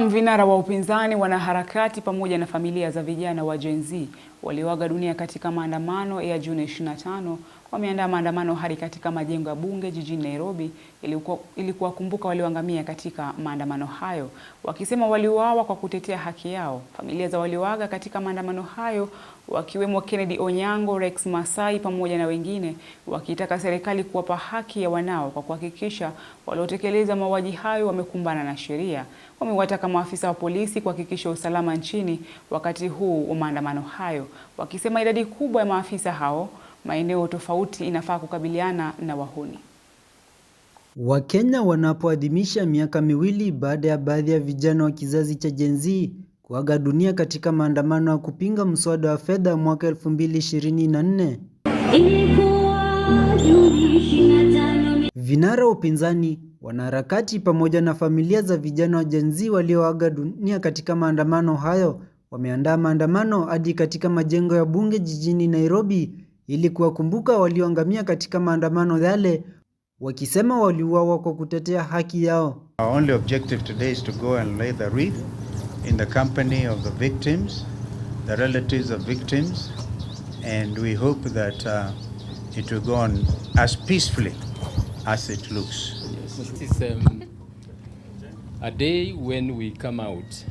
Vinara wa upinzani, wanaharakati pamoja na familia za vijana wa Gen Z walioaga dunia katika maandamano ya Juni 25 wameandaa maandamano hadi katika majengo ya bunge jijini Nairobi ili kuwakumbuka walioangamia katika maandamano hayo, wakisema waliuawa kwa kutetea haki yao. Familia za walioaga katika maandamano hayo wakiwemo Kennedy Onyango, Rex Masai pamoja na wengine, wakitaka serikali kuwapa haki ya wanao kwa kuhakikisha waliotekeleza mauaji hayo wamekumbana na sheria. Wamewataka maafisa wa polisi kuhakikisha usalama nchini wakati huu wa maandamano hayo, wakisema idadi kubwa ya maafisa hao maeneo tofauti inafaa kukabiliana na wahuni. Wakenya wanapoadhimisha miaka miwili baada ya baadhi ya vijana wa kizazi cha Gen Z kuaga dunia katika maandamano ya kupinga mswada wa fedha mwaka 2024. Vinara wa upinzani, wanaharakati pamoja na familia za vijana wa Gen Z walioaga dunia katika maandamano hayo wameandaa maandamano hadi katika majengo ya bunge jijini Nairobi ili kuwakumbuka walioangamia katika maandamano yale, wakisema waliuawa kwa kutetea haki yao. Our only objective today is to go and lay the wreath in the company of the victims, the relatives of victims, and we hope that it will go on as peacefully as it looks. This is a day when we come out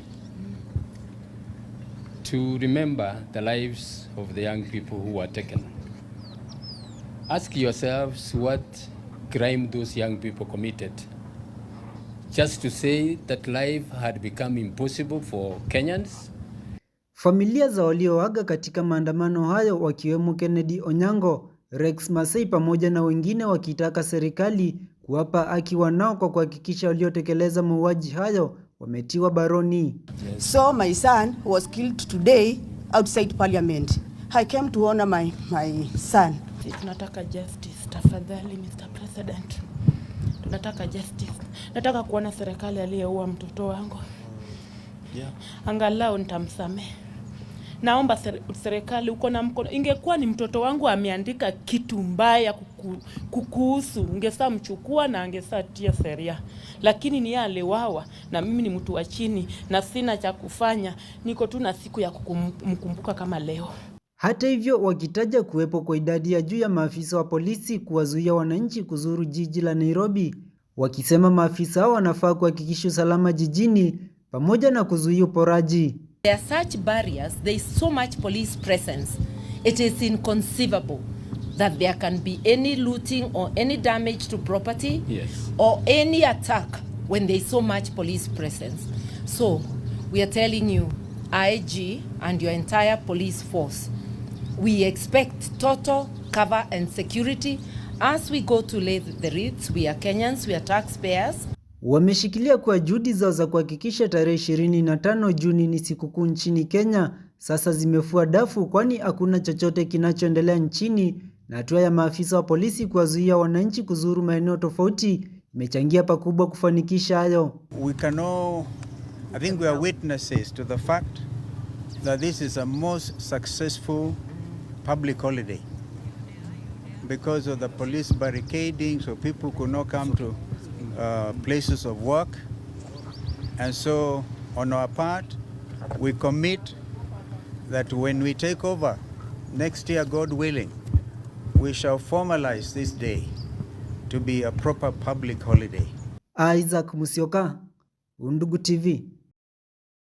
to remember the lives of the young people who were taken. Ask yourselves what crime those young people committed. Just to say that life had become impossible for Kenyans. Familia za walioaga katika maandamano hayo wakiwemo Kennedy Onyango, Rex Masai pamoja na wengine wakitaka serikali kuwapa haki wanao kwa kuhakikisha waliotekeleza mauaji hayo wametiwa baroni. So my son was killed today outside parliament. I came to honor my son. Tunataka justice, tafadhali Mr. President. Tunataka justice. Nataka kuona serikali aliyeua mtoto wangu. Angalau nitamsamehe. Naomba serikali uko na mkono. Ingekuwa ni mtoto wangu ameandika kitu mbaya kukuhusu, ungesaa mchukua na angesaa tia sheria. Lakini ni yeye aliwawa na mimi ni mtu wa chini na sina cha kufanya. Niko tu na siku ya kumkumbuka kama leo. Hata hivyo, wakitaja kuwepo kwa idadi ya juu ya maafisa wa polisi kuwazuia wananchi kuzuru jiji la Nairobi, wakisema maafisa hao wanafaa kuhakikisha usalama jijini pamoja na kuzuia uporaji. There are such barriers, there is so much police presence. It is inconceivable that there can be any looting or any damage to property, or any attack when there is so much police presence. So we are telling you, IG and your entire police force, we expect total cover and security as we go to lay the wreaths. We are Kenyans, we are taxpayers. Wameshikilia kwa juhudi zao za kuhakikisha tarehe 25 Juni ni sikukuu nchini Kenya sasa zimefua dafu, kwani hakuna chochote kinachoendelea nchini, na hatua ya maafisa wa polisi kuwazuia wananchi kuzuru maeneo tofauti imechangia pakubwa kufanikisha hayo. I think we are witnesses to the fact that this is a most successful public holiday because of the police barricading, so people could not come to places of work. And so on our part, we commit that when we take over next year, God willing, we shall formalize this day to be a proper public holiday. Isaac Musyoka, Undugu TV.